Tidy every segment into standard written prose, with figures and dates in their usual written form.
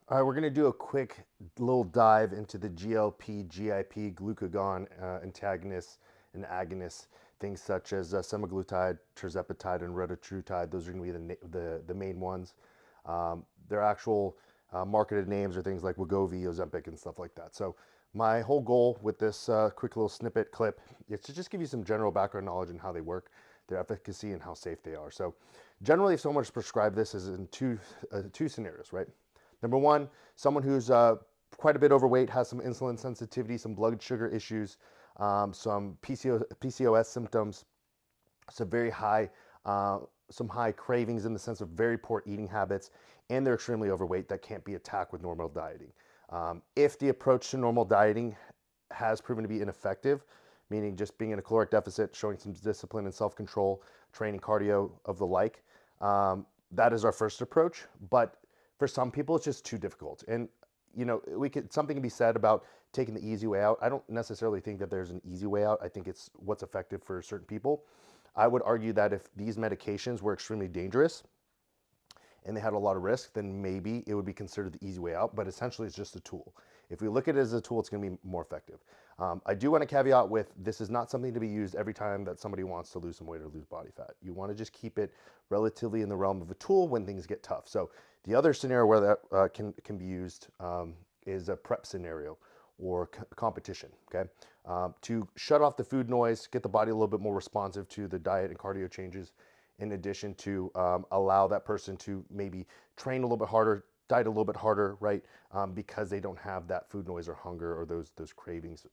All right, we're going to do a quick little dive into the GLP, GIP, glucagon antagonists and agonists, things such as semaglutide, tirzepatide, and retatrutide. Those are going to be the main ones. Their actual marketed names are things like Wegovy, Ozempic, and stuff like that. So my whole goal with this quick little snippet clip is to just give you some general background knowledge on how they work, their efficacy, and how safe they are. So generally, if someone is prescribed this, is in two scenarios, right? Number one, someone who's quite a bit overweight, has some insulin sensitivity, some blood sugar issues, some PCOS symptoms, some very high, some high cravings in the sense of very poor eating habits, and they're extremely overweight that can't be attacked with normal dieting. If the approach to normal dieting has proven to be ineffective, meaning just being in a caloric deficit, showing some discipline and self-control, training cardio of the like, that is our first approach. But for some people, it's just too difficult. And something can be said about taking the easy way out. I don't necessarily think that there's an easy way out. I think it's what's effective for certain people. I would argue that if these medications were extremely dangerous and they had a lot of risk, then maybe it would be considered the easy way out. But essentially, it's just a tool. If we look at it as a tool, it's going to be more effective. I do want to caveat with this is not something to be used every time that somebody wants to lose some weight or lose body fat. You want to just keep it relatively in the realm of a tool when things get tough. So the other scenario where that can be used is a prep scenario or competition, okay? To shut off the food noise, get the body a little bit more responsive to the diet and cardio changes, in addition to allow that person to maybe train a little bit harder, diet a little bit harder, right? Because they don't have that food noise or hunger or those cravings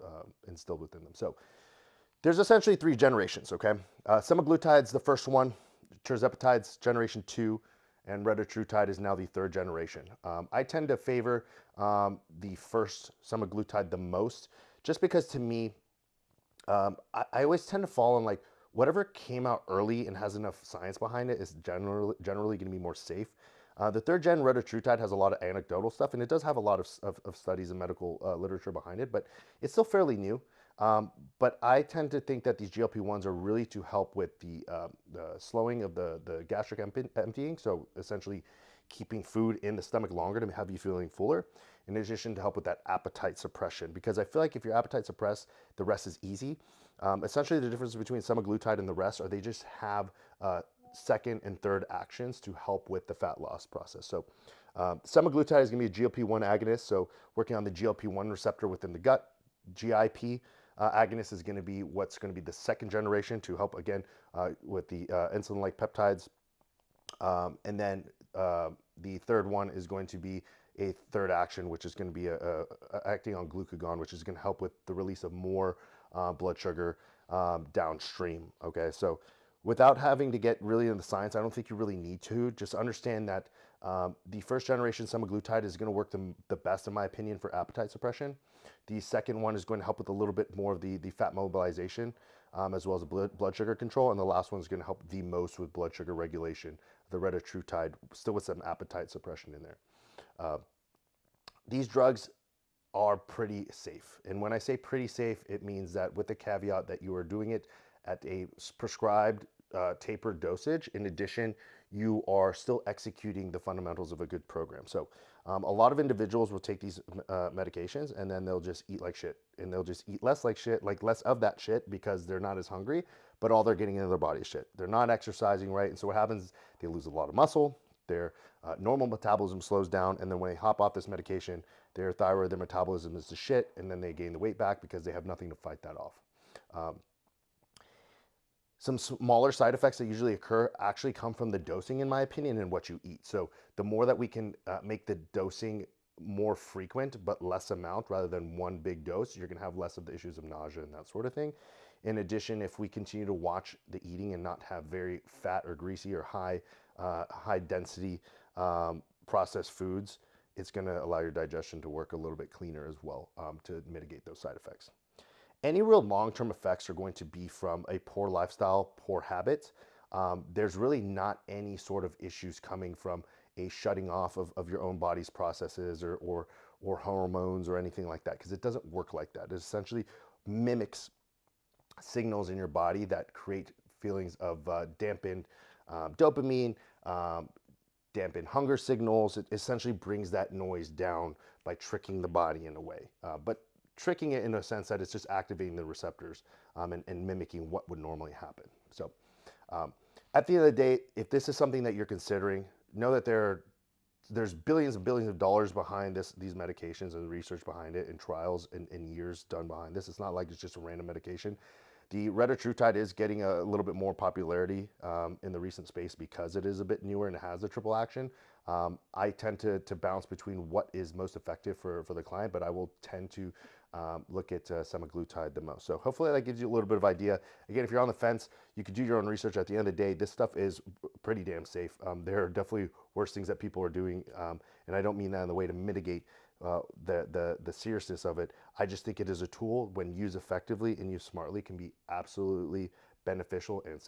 instilled within them. So there's essentially three generations, okay? Semaglutide's the first one, tirzepatide's generation two, and retatrutide is now the third generation. I tend to favor the first semaglutide the most, just because to me, I always tend to fall on like whatever came out early and has enough science behind it is generally going to be more safe. The third gen retatrutide has a lot of anecdotal stuff, and it does have a lot of studies and medical literature behind it, but it's still fairly new. But I tend to think that these GLP-1s are really to help with the slowing of the gastric emptying, so essentially keeping food in the stomach longer to have you feeling fuller, in addition to help with that appetite suppression. Because I feel like if your appetite suppressed, the rest is easy. Essentially, the difference between semaglutide and the rest are they just have second and third actions to help with the fat loss process. So semaglutide is going to be a GLP-1 agonist, so working on the GLP-1 receptor within the gut. GIP agonist is going to be what's going to be the second generation to help again with the insulin-like peptides. And then the third one is going to be a third action, which is going to be acting on glucagon, which is going to help with the release of more blood sugar downstream. Okay, so without having to get really into the science, I don't think you really need to. Just understand that the first generation semaglutide is going to work the best, in my opinion, for appetite suppression. The second one is going to help with a little bit more of the fat mobilization, as well as blood sugar control. And the last one is going to help the most with blood sugar regulation, the retatrutide, still with some appetite suppression in there. Uh, these drugs are pretty safe. And when I say pretty safe, it means that with the caveat that you are doing it at a prescribed tapered dosage. In addition, you are still executing the fundamentals of a good program. So a lot of individuals will take these medications and then they'll just eat like shit. And they'll just eat less like shit, like less of that shit because they're not as hungry, but all they're getting into their body is shit. They're not exercising right. And so what happens is they lose a lot of muscle, their normal metabolism slows down, and then when they hop off this medication, their thyroid, their metabolism is to shit, and then they gain the weight back because they have nothing to fight that off. Um, some smaller side effects that usually occur actually come from the dosing, in my opinion, and what you eat. So the more that we can make the dosing more frequent but less amount rather than one big dose, you're going to have less of the issues of nausea and that sort of thing. In addition, if we continue to watch the eating and not have very fat or greasy or high density processed foods, it's going to allow your digestion to work a little bit cleaner as well, to mitigate those side effects. Any real long-term effects are going to be from a poor lifestyle, poor habits. There's really not any sort of issues coming from a shutting off of your own body's processes or hormones or anything like that, because it doesn't work like that. It essentially mimics signals in your body that create feelings of dampened dopamine, dampen hunger signals. It essentially brings that noise down by tricking the body in a way, but tricking it in a sense that it's just activating the receptors, and mimicking what would normally happen. So um, at the end of the day, if this is something that you're considering, know that there's billions and billions of dollars behind these medications, and research behind it, and trials, and years done behind this. It's not like it's just a random medication. The retatrutide is getting a little bit more popularity in the recent space because it is a bit newer and it has a triple action. I tend to bounce between what is most effective for the client, but I will tend to look at semaglutide the most. So hopefully that gives you a little bit of idea. Again, if you're on the fence, you can do your own research. At the end of the day, this stuff is pretty damn safe. There are definitely worse things that people are doing, and I don't mean that in the way to mitigate the seriousness of it. I just think it is a tool, when used effectively and used smartly, can be absolutely beneficial and